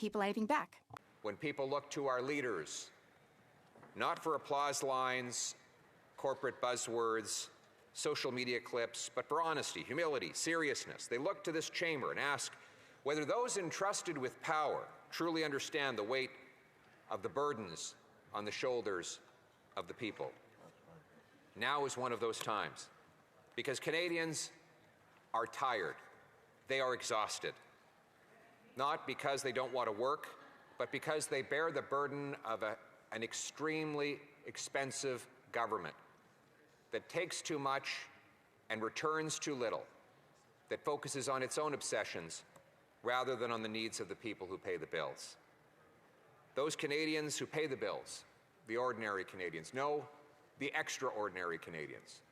people anything back. When people look to our leaders, not for applause lines, corporate buzzwords, social media clips, but for honesty, humility, seriousness, they look to this chamber and ask whether those entrusted with power truly understand the weight of the burdens on the shoulders of the people. Now is one of those times, because Canadians are tired. They are exhausted. Not because they don't want to work, but because they bear the burden of an extremely expensive government that takes too much and returns too little, that focuses on its own obsessions rather than on the needs of the people who pay the bills. Those Canadians who pay the bills, the ordinary Canadians, no, the extraordinary Canadians,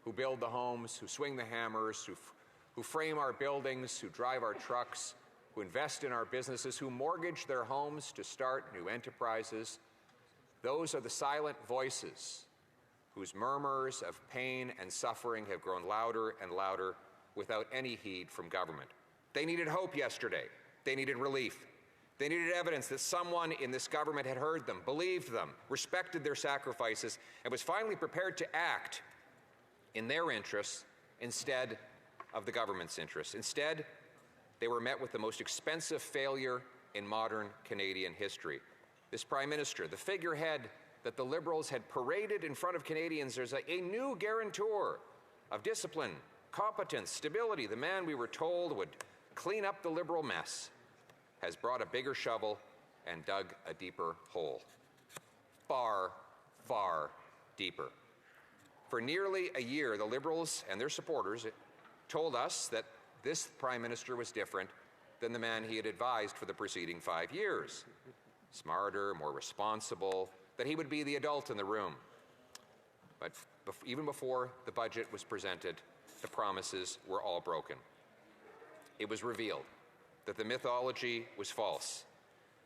who build the homes, who swing the hammers, who frame our buildings, who drive our trucks, who invest in our businesses, who mortgage their homes to start new enterprises. Those are the silent voices whose murmurs of pain and suffering have grown louder and louder without any heed from government. They needed hope yesterday. They needed relief. They needed evidence that someone in this government had heard them, believed them, respected their sacrifices, and was finally prepared to act in their interests instead of the government's interests. Instead, they were met with the most expensive failure in modern Canadian history. This Prime Minister, the figurehead that the Liberals had paraded in front of Canadians as a new guarantor of discipline, competence, stability, the man we were told would clean up the Liberal mess, has brought a bigger shovel and dug a deeper hole. Far, far deeper. For nearly a year, the Liberals and their supporters told us that this Prime Minister was different than the man he had advised for the preceding 5 years. Smarter, more responsible, that he would be the adult in the room. But even before the budget was presented, the promises were all broken. It was revealed that the mythology was false,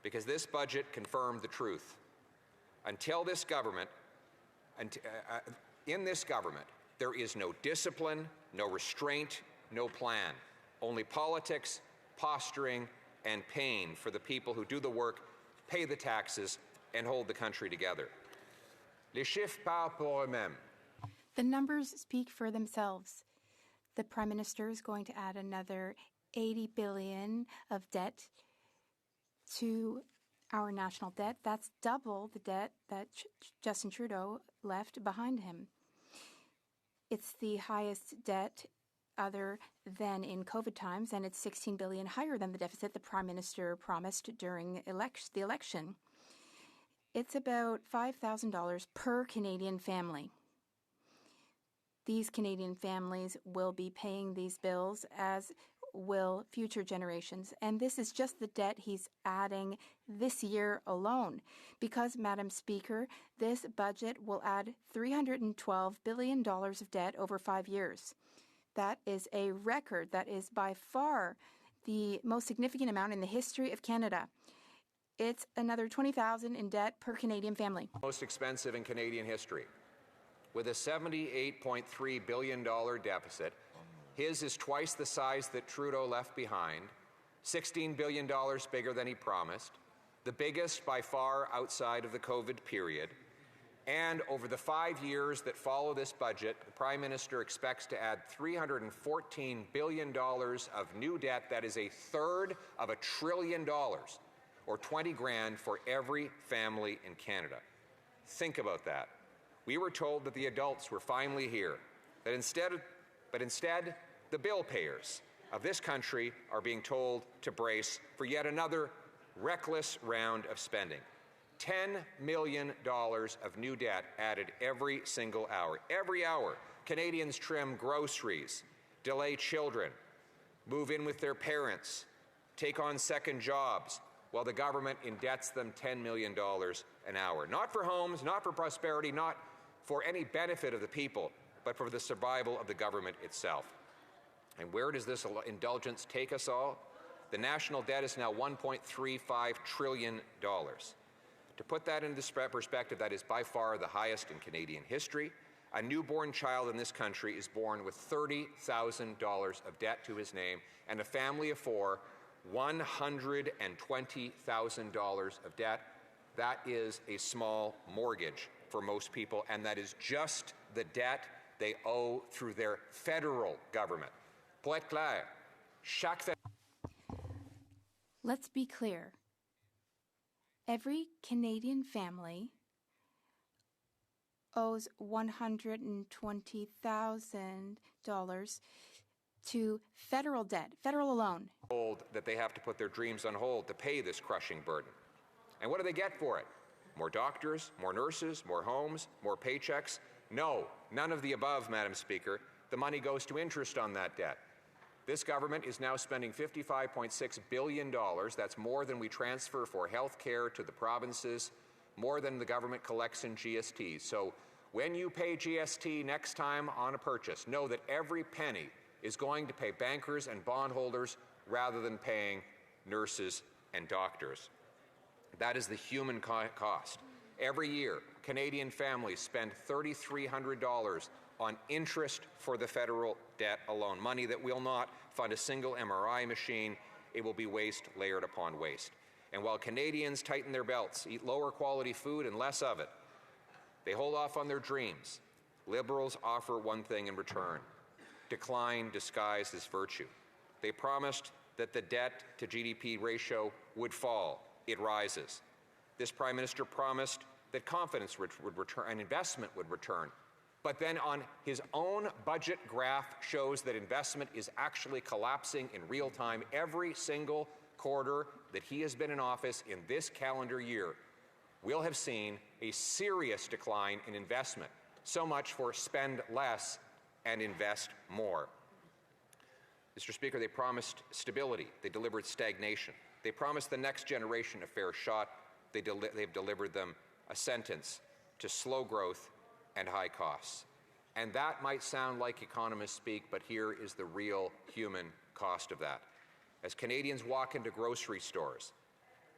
because this budget confirmed the truth. Until this government, in this government, there is no discipline, no restraint, no plan. Only politics, posturing, and pain for the people who do the work, pay the taxes, and hold the country together. Les chiffres parlent pour eux-mêmes. The numbers speak for themselves. The Prime Minister is going to add another $80 billion of debt to our national debt. That's double the debt that Justin Trudeau left behind him. It's the highest debt other than in COVID times, and it's $16 billion higher than the deficit the Prime Minister promised during the election. It's about $5,000 per Canadian family. These Canadian families will be paying these bills, as will future generations. And this is just the debt he's adding this year alone. Because, Madam Speaker, this budget will add $312 billion of debt over 5 years. That is a record. That is by far the most significant amount in the history of Canada. It's another $20,000 in debt per Canadian family. Most expensive in Canadian history. With a $78.3 billion deficit, his is twice the size that Trudeau left behind, $16 billion bigger than he promised, the biggest by far outside of the COVID period. And over the 5 years that follow this budget, the Prime Minister expects to add $314 billion of new debt. That is a third of $1 trillion, or 20 grand for every family in Canada. Think about that. We were told that the adults were finally here, but instead, the bill payers of this country are being told to brace for yet another reckless round of spending. $10 million of new debt added every single hour. Every hour, Canadians trim groceries, delay children, move in with their parents, take on second jobs, while the government indebts them $10 million an hour. Not for homes, not for prosperity, not for any benefit of the people, but for the survival of the government itself. And where does this indulgence take us all? The national debt is now $1.35 trillion. To put that into perspective, that is by far the highest in Canadian history. A newborn child in this country is born with $30,000 of debt to his name, and a family of four $120,000 of debt. That is a small mortgage for most people, and that is just the debt they owe through their federal government. Pour être clair, chaque Let's be clear. Every Canadian family owes $120,000 to federal debt, federal alone. Told that they have to put their dreams on hold to pay this crushing burden. And what do they get for it? More doctors, more nurses, more homes, more paychecks? No, none of the above, Madam Speaker. The money goes to interest on that debt. This government is now spending $55.6 billion. That's more than we transfer for health care to the provinces, more than the government collects in GST. So when you pay GST next time on a purchase, know that every penny is going to pay bankers and bondholders rather than paying nurses and doctors. That is the human cost. Every year, Canadian families spend $3,300 on interest for the federal debt alone, money that will not fund a single MRI machine. It will be waste layered upon waste. And while Canadians tighten their belts, eat lower quality food and less of it, they hold off on their dreams. Liberals offer one thing in return: decline disguised as virtue. They promised that the debt to GDP ratio would fall. It rises. This Prime Minister promised that confidence would return and investment would return. But then on his own budget graph shows that investment is actually collapsing in real time every single quarter that he has been in office in this calendar year. We'll have seen a serious decline in investment. So much for spend less and invest more. Mr. Speaker, they promised stability. They delivered stagnation. They promised the next generation a fair shot. They've delivered them a sentence to slow growth and high costs. And that might sound like economists speak, but here is the real human cost of that. As Canadians walk into grocery stores,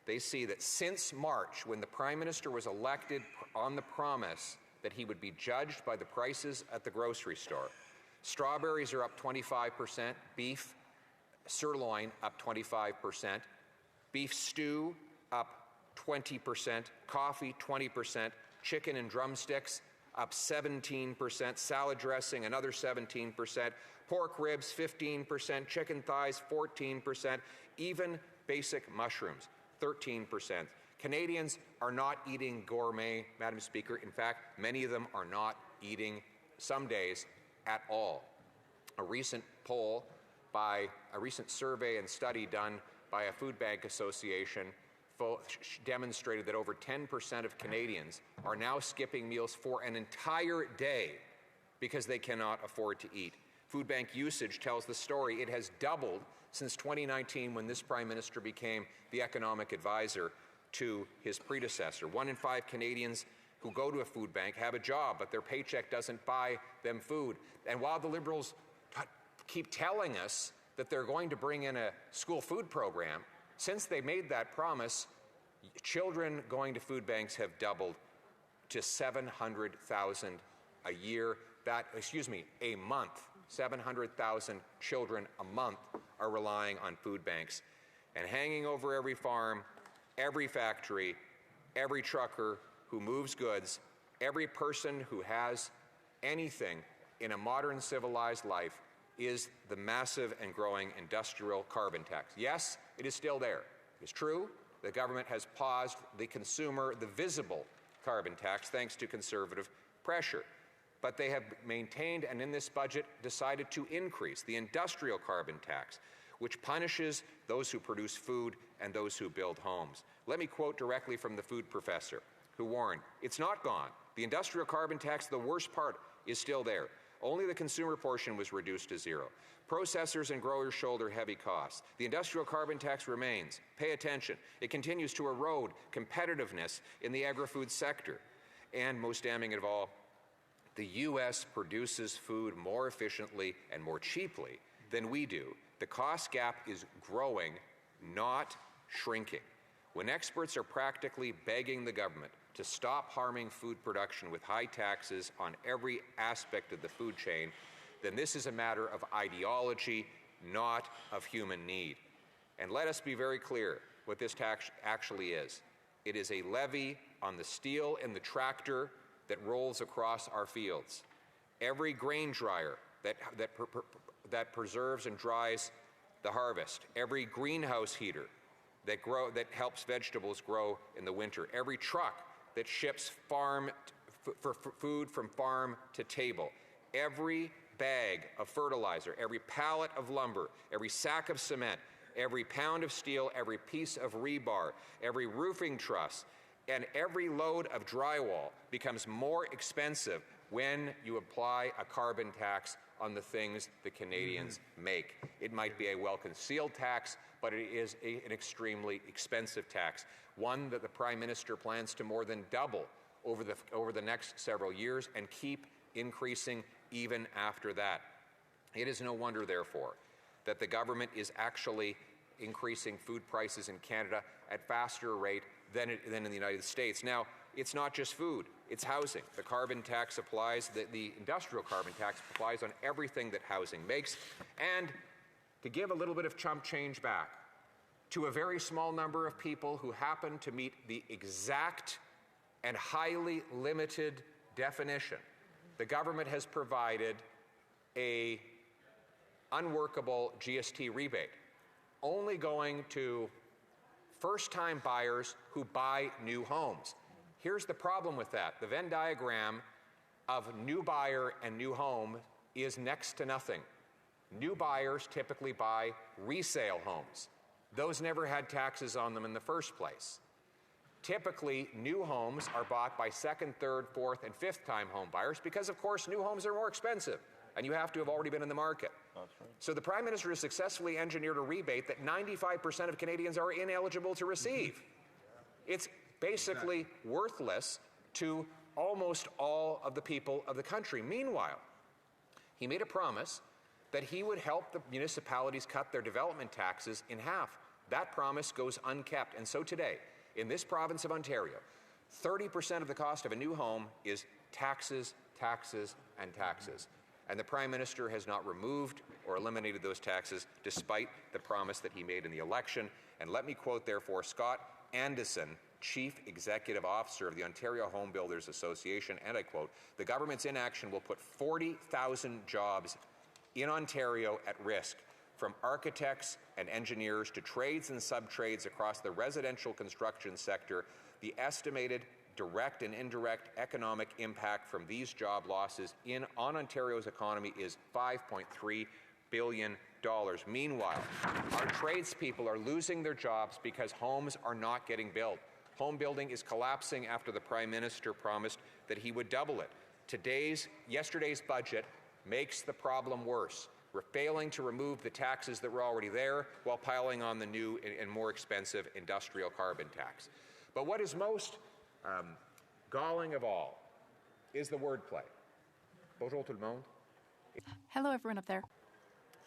they see that since March, when the Prime Minister was elected on the promise that he would be judged by the prices at the grocery store, strawberries are up 25%, beef sirloin up 25%, beef stew up 20%, coffee 20%, chicken and drumsticks up 17%, salad dressing another 17%, pork ribs 15%, chicken thighs 14%, even basic mushrooms 13%. Canadians are not eating gourmet, Madam Speaker. In fact, many of them are not eating some days at all. A recent poll by a recent survey and study done by a food bank association demonstrated that over 10% of Canadians are now skipping meals for an entire day because they cannot afford to eat. Food bank usage tells the story. It has doubled since 2019, when this Prime Minister became the economic advisor to his predecessor. 1 in 5 Canadians who go to a food bank have a job, but their paycheck doesn't buy them food. And while the Liberals keep telling us that they're going to bring in a school food program, since they made that promise, children going to food banks have doubled to 700,000 a year. A month. 700,000 children a month are relying on food banks. And hanging over every farm, every factory, every trucker who moves goods, every person who has anything in a modern civilized life is the massive and growing industrial carbon tax. Yes, it is still there. It's true, the government has paused the visible carbon tax, thanks to Conservative pressure. But they have maintained, and in this budget decided to increase the industrial carbon tax, which punishes those who produce food and those who build homes. Let me quote directly from the food professor, who warned, "It's not gone. The industrial carbon tax, the worst part, is still there. Only the consumer portion was reduced to zero. Processors and growers shoulder heavy costs. The industrial carbon tax remains. Pay attention. It continues to erode competitiveness in the agri-food sector. And most damning of all, the U.S. produces food more efficiently and more cheaply than we do. The cost gap is growing, not shrinking. When experts are practically begging the government to stop harming food production with high taxes on every aspect of the food chain, then this is a matter of ideology, not of human need. And let us be very clear what this tax actually is. It is a levy on the steel and the tractor that rolls across our fields. Every grain dryer that preserves and dries the harvest, every greenhouse heater that helps vegetables grow in the winter, every truck that ships food from farm to table, every bag of fertilizer, every pallet of lumber, every sack of cement, every pound of steel, every piece of rebar, every roofing truss, and every load of drywall becomes more expensive when you apply a carbon tax on the things that Canadians make. It might be a well-concealed tax, but it is an extremely expensive tax, one that the Prime Minister plans to more than double over the next several years and keep increasing even after that. It is no wonder, therefore, that the government is actually increasing food prices in Canada at faster rate than in the United States. Now, it's not just food, it's housing. The carbon tax applies, the industrial carbon tax applies on everything that housing makes. And to give a little bit of chump change back to a very small number of people who happen to meet the exact and highly limited definition, the government has provided an unworkable GST rebate, only going to first-time buyers who buy new homes. Here's the problem with that. The Venn diagram of new buyer and new home is next to nothing. New buyers typically buy resale homes. Those never had taxes on them in the first place. Typically, new homes are bought by second, third, fourth, and fifth-time home buyers because, of course, new homes are more expensive, and you have to have already been in the market. That's right. So the Prime Minister has successfully engineered a rebate that 95% of Canadians are ineligible to receive. It's basically worthless to almost all of the people of the country. Meanwhile, he made a promise that he would help the municipalities cut their development taxes in half. That promise goes unkept, and so today, in this province of Ontario, 30% of the cost of a new home is taxes, taxes, and taxes. And the Prime Minister has not removed or eliminated those taxes despite the promise that he made in the election. And let me quote, therefore, Scott Anderson, Chief Executive Officer of the Ontario Home Builders Association, and I quote, "The government's inaction will put 40,000 jobs in Ontario at risk, from architects and engineers to trades and sub-trades across the residential construction sector. The estimated direct and indirect economic impact from these job losses on Ontario's economy is $5.3 billion. Meanwhile, our tradespeople are losing their jobs because homes are not getting built. Home building is collapsing after the Prime Minister promised that he would double it. Yesterday's budget makes the problem worse. We're failing to remove the taxes that were already there while piling on the new and more expensive industrial carbon tax. But what is most galling of all is the wordplay. Bonjour tout le monde. Hello, everyone up there.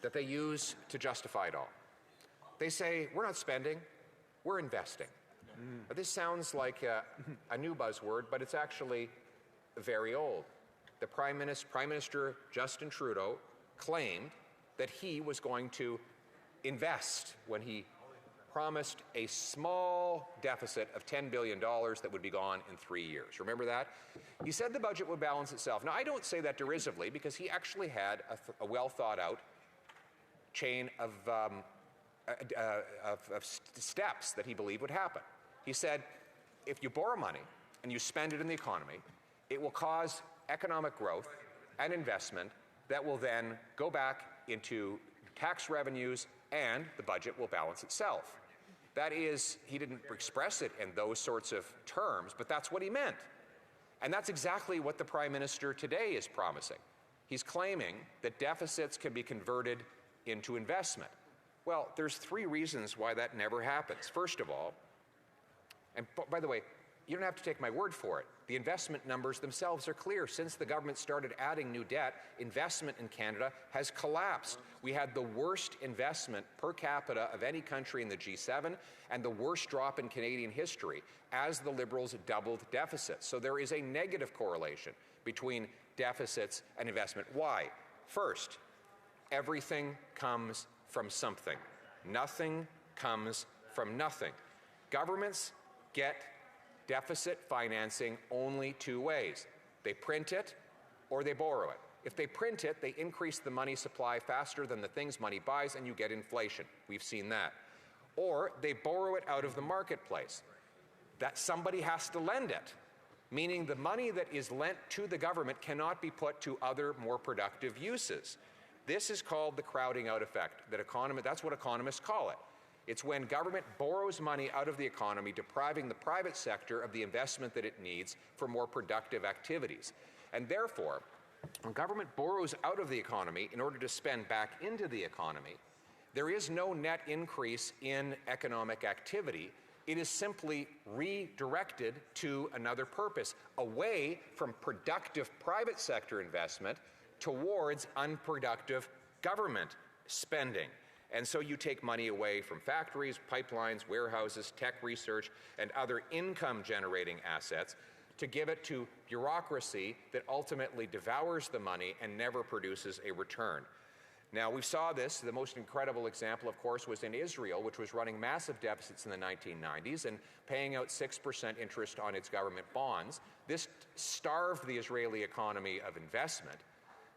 That they use to justify it all. They say, we're not spending, we're investing. This sounds like a new buzzword, but it's actually very old. The Prime Minister Justin Trudeau claimed that he was going to invest when he promised a small deficit of $10 billion that would be gone in 3 years. Remember that? He said the budget would balance itself. Now, I don't say that derisively because he actually had a well-thought-out chain of steps that he believed would happen. He said, if you borrow money and you spend it in the economy, it will cause economic growth and investment that will then go back into tax revenues and the budget will balance itself. That is, he didn't express it in those sorts of terms, but that's what he meant. And that's exactly what the Prime Minister today is promising. He's claiming that deficits can be converted into investment. Well, there's 3 reasons why that never happens. First of all, and by the way, you don't have to take my word for it. The investment numbers themselves are clear. Since the government started adding new debt, investment in Canada has collapsed. We had the worst investment per capita of any country in the G7 and the worst drop in Canadian history as the Liberals doubled deficits. So there is a negative correlation between deficits and investment. Why? First, everything comes from something. Nothing comes from nothing. Governments get deficit financing only two ways. They print it or they borrow it. If they print it, they increase the money supply faster than the things money buys, and you get inflation. We've seen that. Or they borrow it out of the marketplace. That somebody has to lend it, meaning the money that is lent to the government cannot be put to other, more productive uses. This is called the crowding out effect. That's what economists call it. It's when government borrows money out of the economy, depriving the private sector of the investment that it needs for more productive activities. And therefore, when government borrows out of the economy in order to spend back into the economy, there is no net increase in economic activity. It is simply redirected to another purpose, away from productive private sector investment towards unproductive government spending. And so you take money away from factories, pipelines, warehouses, tech research, and other income-generating assets to give it to bureaucracy that ultimately devours the money and never produces a return. Now, we saw this. The most incredible example, of course, was in Israel, which was running massive deficits in the 1990s and paying out 6% interest on its government bonds. This starved the Israeli economy of investment.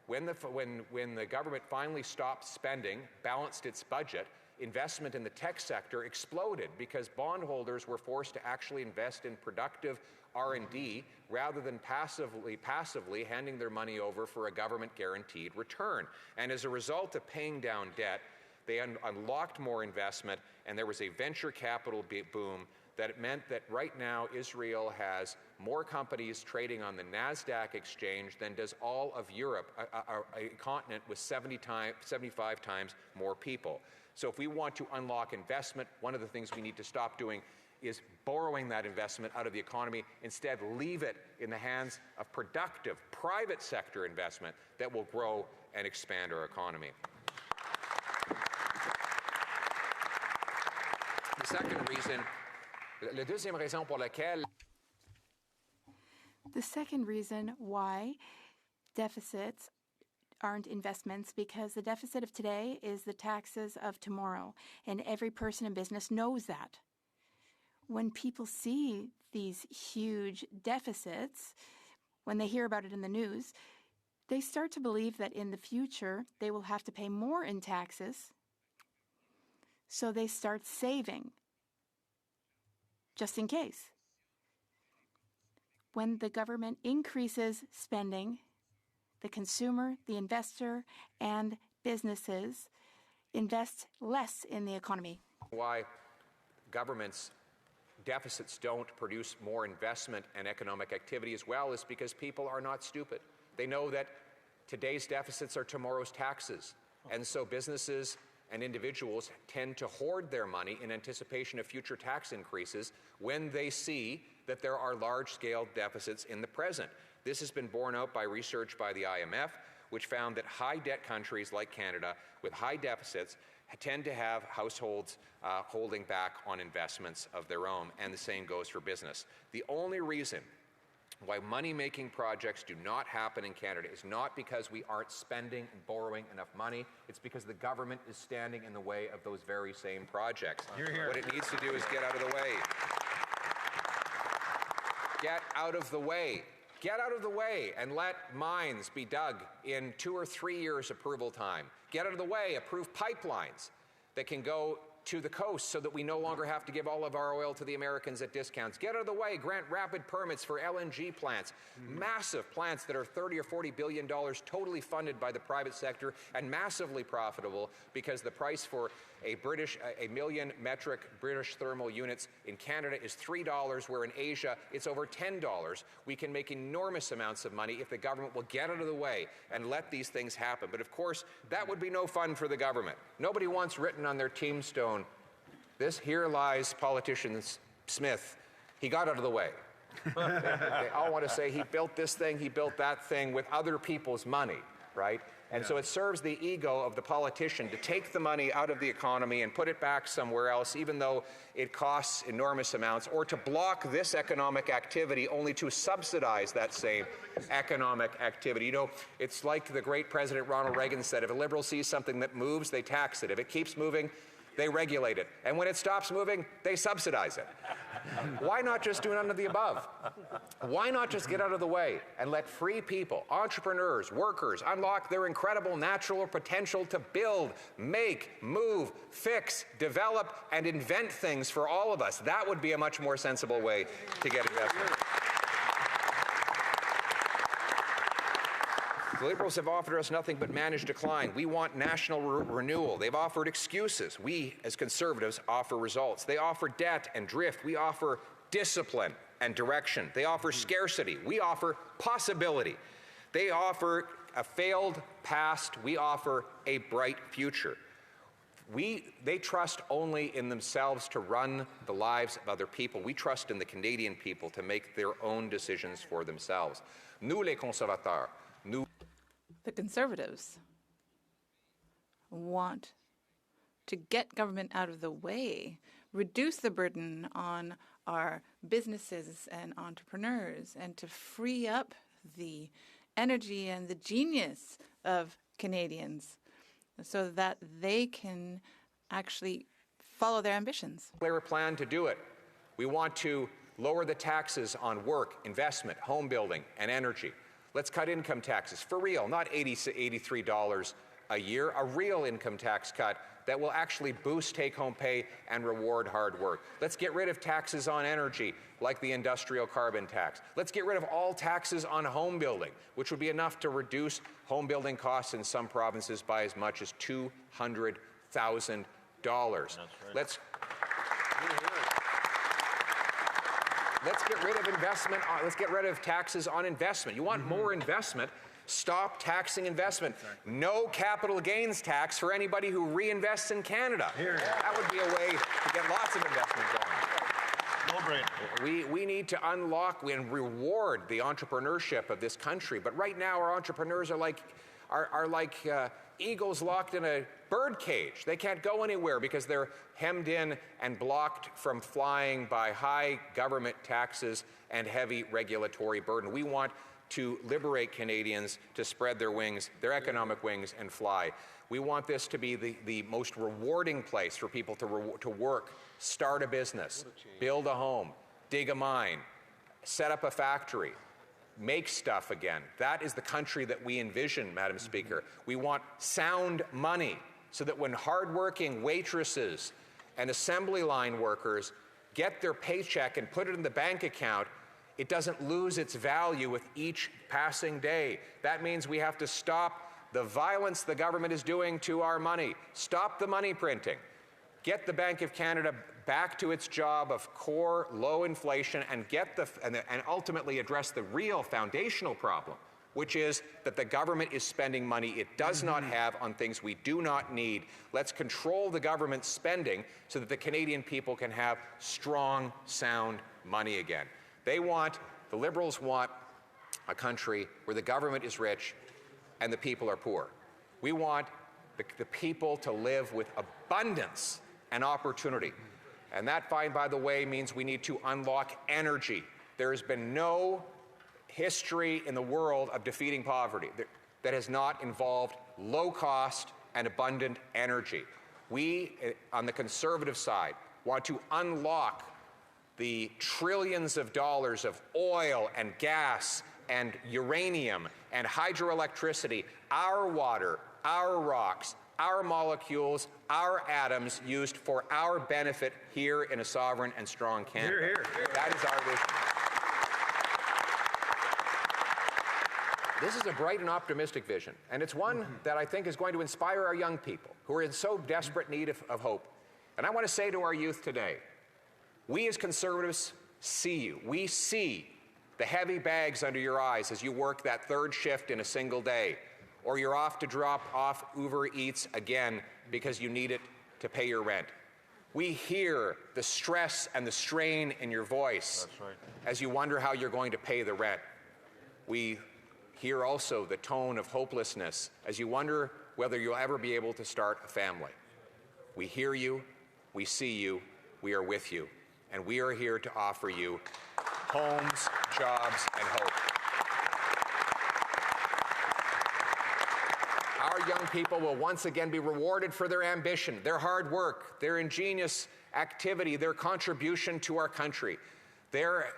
When the government finally stopped spending, balanced its budget, investment in the tech sector exploded because bondholders were forced to actually invest in productive R&D rather than passively handing their money over for a government-guaranteed return. And as a result of paying down debt, they unlocked more investment, and there was a venture capital boom that meant that right now Israel has more companies trading on the NASDAQ exchange than does all of Europe, a continent with 75 times more people. So if we want to unlock investment, one of the things we need to stop doing is borrowing that investment out of the economy. Instead, leave it in the hands of productive private sector investment that will grow and expand our economy. The second reason, la deuxième raison pour laquelle The second reason why deficits aren't investments, because the deficit of today is the taxes of tomorrow, and every person in business knows that. When people see these huge deficits, when they hear about it in the news, they start to believe that in the future they will have to pay more in taxes, so they start saving, just in case. When the government increases spending, the consumer, the investor, and businesses invest less in the economy. Why governments' deficits don't produce more investment and economic activity as well is because people are not stupid. They know that today's deficits are tomorrow's taxes. And so businesses and individuals tend to hoard their money in anticipation of future tax increases when they see that there are large-scale deficits in the present. This has been borne out by research by the IMF, which found that high-debt countries like Canada with high deficits tend to have households holding back on investments of their own, and the same goes for business. The only reason why money-making projects do not happen in Canada is not because we aren't spending and borrowing enough money, it's because the government is standing in the way of those very same projects. What it needs to do is get out of the way. Get out of the way. Get out of the way and let mines be dug in 2 or 3 years approval time. Get out of the way, approve pipelines that can go to the coast so that we no longer have to give all of our oil to the Americans at discounts. Get out of the way, grant rapid permits for LNG plants, massive plants that are $30 or $40 billion, totally funded by the private sector and massively profitable because the price for a million metric British thermal units in Canada is $3, where in Asia it's over $10. We can make enormous amounts of money if the government will get out of the way and let these things happen. But of course, that would be no fun for the government. Nobody wants written on their tombstone, here lies politician Smith. He got out of the way. They all want to say he built this thing, he built that thing with other people's money, right? And so it serves the ego of the politician to take the money out of the economy and put it back somewhere else, even though it costs enormous amounts, or to block this economic activity only to subsidize that same economic activity. You know, it's like the great President Ronald Reagan said, if a liberal sees something that moves, they tax it. If it keeps moving, they regulate it. And when it stops moving, they subsidize it. Why not just do none of the above? Why not just get out of the way and let free people, entrepreneurs, workers, unlock their incredible natural potential to build, make, move, fix, develop, and invent things for all of us? That would be a much more sensible way to get investment. The Liberals have offered us nothing but managed decline. We want national renewal. They've offered excuses. We, as Conservatives, offer results. They offer debt and drift. We offer discipline and direction. They offer scarcity. We offer possibility. They offer a failed past. We offer a bright future. They trust only in themselves to run the lives of other people. We trust in the Canadian people to make their own decisions for themselves. Nous, les conservateurs, the Conservatives want to get government out of the way, reduce the burden on our businesses and entrepreneurs, and to free up the energy and the genius of Canadians so that they can actually follow their ambitions. Clear plan to do it. We want to lower the taxes on work, investment, home building, and energy. Let's cut income taxes for real, not $83 a year, a real income tax cut that will actually boost take-home pay and reward hard work. Let's get rid of taxes on energy, like the industrial carbon tax. Let's get rid of all taxes on home building, which would be enough to reduce home building costs in some provinces by as much as $200,000. That's right. Let's get rid of investment. Let's get rid of taxes on investment. You want more investment? Stop taxing investment. No capital gains tax for anybody who reinvests in Canada. That would be a way to get lots of investment going. No brainer. We need to unlock and reward the entrepreneurship of this country. But right now, our entrepreneurs are like eagles locked in a bird cage. They can't go anywhere because they're hemmed in and blocked from flying by high government taxes and heavy regulatory burden. We want to liberate Canadians to spread their wings, their economic wings, and fly. We want this to be the most rewarding place for people to work, start a business, build a home, dig a mine, set up a factory, make stuff again. That is the country that we envision, Madam Speaker. We want sound money so that when hardworking waitresses and assembly line workers get their paycheck and put it in the bank account, it doesn't lose its value with each passing day. That means we have to stop the violence the government is doing to our money. Stop the money printing. Get the Bank of Canada back to its job of core low inflation and and ultimately address the real foundational problem, which is that the government is spending money it does not have on things we do not need. Let's control the government's spending so that the Canadian people can have strong, sound money again. The Liberals want a country where the government is rich and the people are poor. We want the people to live with abundance and opportunity. And that, by the way, means we need to unlock energy. There has been no history in the world of defeating poverty that has not involved low-cost and abundant energy. We, on the Conservative side, want to unlock the trillions of dollars of oil and gas and uranium and hydroelectricity, our water, our rocks, our molecules, our atoms used for our benefit here in a sovereign and strong Canada. Hear, hear, hear. That is our vision. This is a bright and optimistic vision, and it's one that I think is going to inspire our young people who are in so desperate need of hope. And I want to say to our youth today, we as Conservatives see you. We see the heavy bags under your eyes as you work that third shift in a single day, or you're off to drop off Uber Eats again because you need it to pay your rent. We hear the stress and the strain in your voice as you wonder how you're going to pay the rent. We hear also the tone of hopelessness as you wonder whether you'll ever be able to start a family. We hear you, we see you, we are with you, and we are here to offer you homes, jobs, and hope. our young people will once again be rewarded for their ambition, their hard work, their ingenious activity, their contribution to our country. Their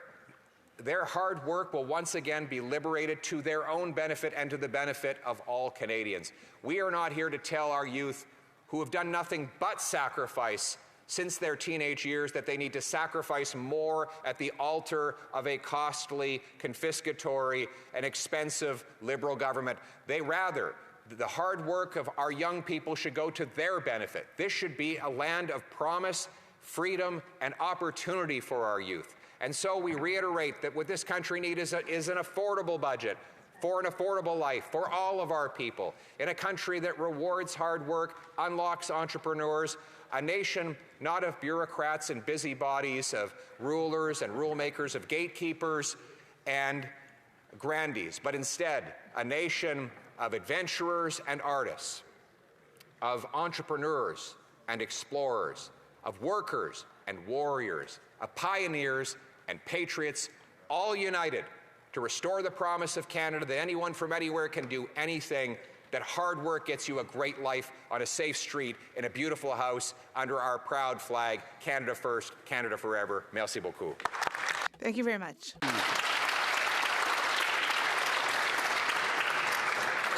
hard work will once again be liberated to their own benefit and to the benefit of all Canadians. We are not here to tell our youth who have done nothing but sacrifice since their teenage years that they need to sacrifice more at the altar of a costly, confiscatory, and expensive Liberal government. The hard work of our young people should go to their benefit. This should be a land of promise, freedom, and opportunity for our youth. And so we reiterate that what this country needs is an affordable budget for an affordable life for all of our people, in a country that rewards hard work, unlocks entrepreneurs, a nation not of bureaucrats and busybodies, of rulers and rule makers, of gatekeepers and grandees, but instead a nation of adventurers and artists, of entrepreneurs and explorers, of workers and warriors, of pioneers and patriots, all united to restore the promise of Canada that anyone from anywhere can do anything, that hard work gets you a great life on a safe street in a beautiful house under our proud flag, Canada First, Canada Forever. Merci beaucoup. Thank you very much.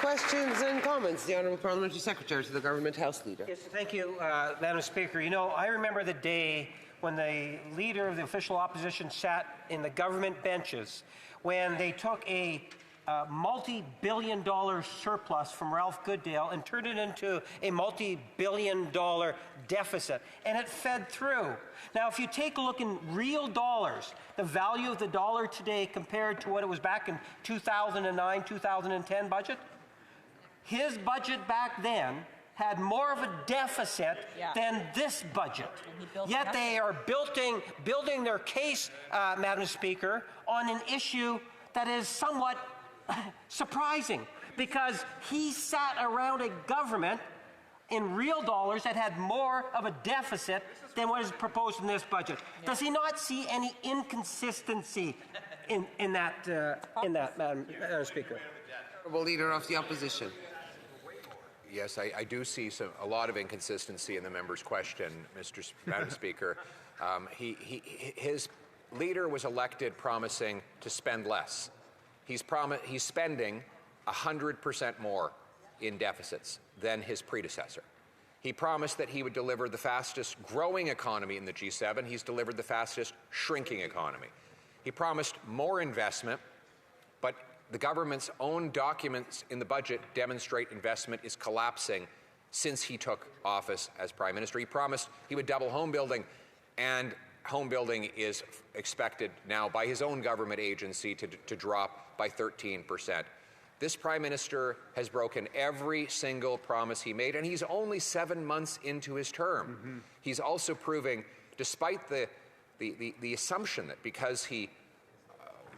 Questions and comments. The Honourable Parliamentary Secretary to the Government House Leader. Yes, thank you, Madam Speaker. You know, I remember the day when the Leader of the Official Opposition sat in the government benches when they took a multi-billion-dollar surplus from Ralph Goodale and turned it into a multi-billion-dollar deficit, and it fed through. Now, if you take a look in real dollars, the value of the dollar today compared to what it was back in 2009, 2010 budget, his budget back then had more of a deficit than this budget. Yet they are building their case, Madam Speaker, on an issue that is somewhat surprising, because he sat around a government in real dollars that had more of a deficit than what is proposed in this budget. Does he not see any inconsistency in that, Madam Speaker? Honourable Leader of the Opposition. Yes, I do see a lot of inconsistency in the member's question, Madam Speaker. His leader was elected promising to spend less. He's spending 100% more in deficits than his predecessor. He promised that he would deliver the fastest growing economy in the G7. He's delivered the fastest shrinking economy. He promised more investment, but the government's own documents in the budget demonstrate investment is collapsing since he took office as Prime Minister. He promised he would double home building, and home building is expected now by his own government agency to drop by 13%. This Prime Minister has broken every single promise he made, and he's only 7 months into his term. He's also proving, despite the assumption that because he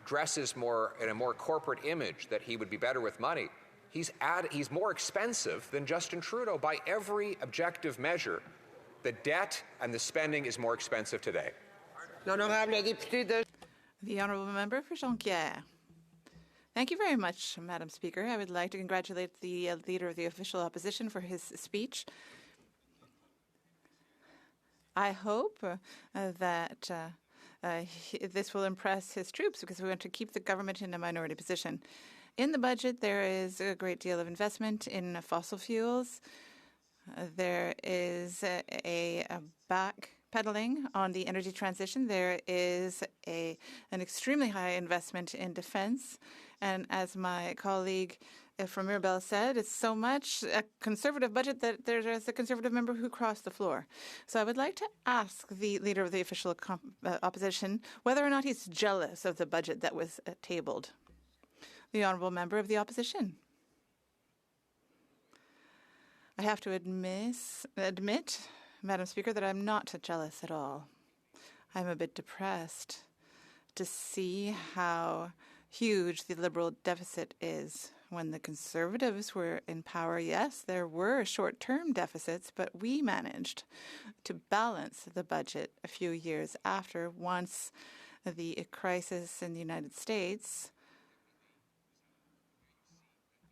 dresses more in a more corporate image that he would be better with money, he's more expensive than Justin Trudeau by every objective measure. The debt and the spending is more expensive today. The Honourable Member for Jonquière. Thank you very much, Madam Speaker. I would like to congratulate the Leader of the Official Opposition for his speech. I hope that this will impress his troops, because we want to keep the government in a minority position. In the budget, there is a great deal of investment in fossil fuels. There is a backpedaling on the energy transition. There is an extremely high investment in defense. And as my colleague from Mirabel said, it's so much a conservative budget that there's a conservative member who crossed the floor. So I would like to ask the Leader of the Official Opposition whether or not he's jealous of the budget that was tabled. The Honourable Member of the Opposition. I have to admit, Madam Speaker, that I'm not jealous at all. I'm a bit depressed to see how huge the Liberal deficit is. When the Conservatives were in power, yes, there were short-term deficits, but we managed to balance the budget a few years after, once the crisis in the United States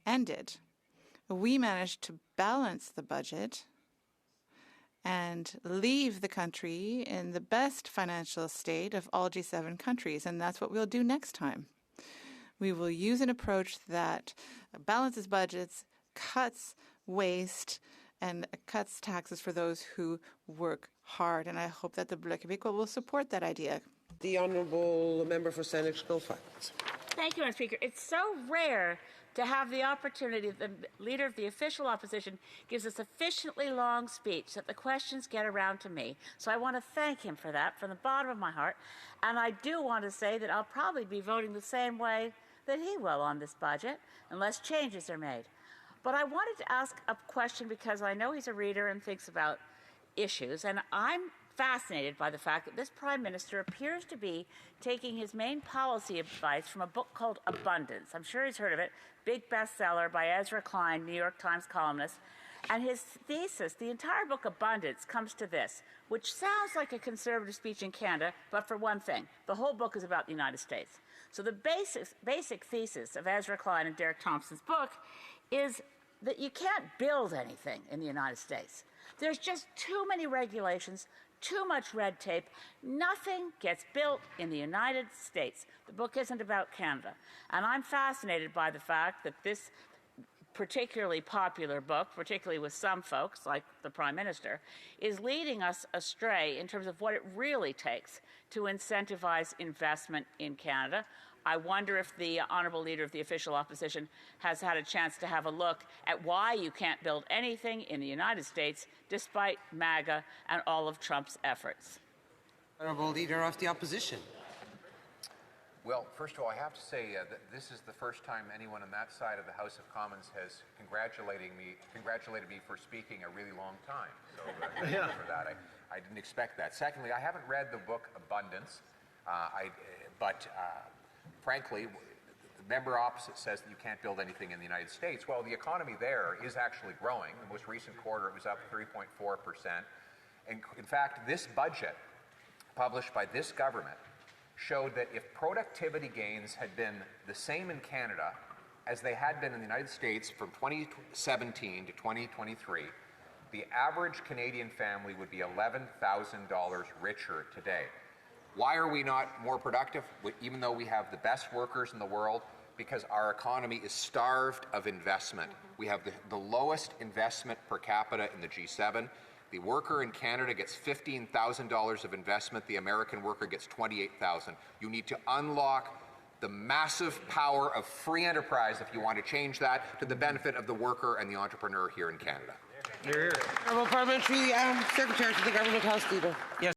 ended. we managed to balance the budget and leave the country in the best financial state of all G7 countries, and that's what we'll do next time. We will use an approach that balances budgets, cuts waste, and cuts taxes for those who work hard, and I hope that the Bloc Québécois will support that idea. The Honourable Member for Saanich Goldfarb. Thank you, Mr. Speaker. It's so rare to have the opportunity that the Leader of the Official Opposition gives a sufficiently long speech that the questions get around to me. So I want to thank him for that from the bottom of my heart. And I do want to say that I'll probably be voting the same way that he will on this budget, unless changes are made. But I wanted to ask a question because I know he's a reader and thinks about issues, and I'm fascinated by the fact that this Prime Minister appears to be taking his main policy advice from a book called Abundance. I'm sure he's heard of it, big bestseller by Ezra Klein, New York Times columnist. And his thesis, the entire book Abundance, comes to this, which sounds like a conservative speech in Canada, but for one thing, the whole book is about the United States. So the basic thesis of Ezra Klein and Derek Thompson's book is that you can't build anything in the United States. There's just too many regulations, too much red tape. Nothing gets built in the United States. The book isn't about Canada. And I'm fascinated by the fact that this particularly popular book, particularly with some folks like the Prime Minister, is leading us astray in terms of what it really takes to incentivize investment in Canada. I wonder if the Honourable Leader of the Official Opposition has had a chance to have a look at why you can't build anything in the United States despite MAGA and all of Trump's efforts. Honourable Leader of the Opposition. Well, first of all, I have to say that this is the first time anyone on that side of the House of Commons has congratulated me for speaking a really long time. So thank you for that. I didn't expect that. Secondly, I haven't read the book Abundance, but frankly, the member opposite says that you can't build anything in the United States. Well, the economy there is actually growing. The most recent quarter, it was up 3.4%. And in fact, this budget, published by this government, showed that if productivity gains had been the same in Canada as they had been in the United States from 2017 to 2023, the average Canadian family would be $11,000 richer today. Why are we not more productive, even though we have the best workers in the world? Because our economy is starved of investment. We have the lowest investment per capita in the G7. The worker in Canada gets $15,000 of investment. The American worker gets $28,000. You need to unlock the massive power of free enterprise if you want to change that to the benefit of the worker and the entrepreneur here in Canada. Honourable Parliamentary Secretary to the Government House Leader. Yes.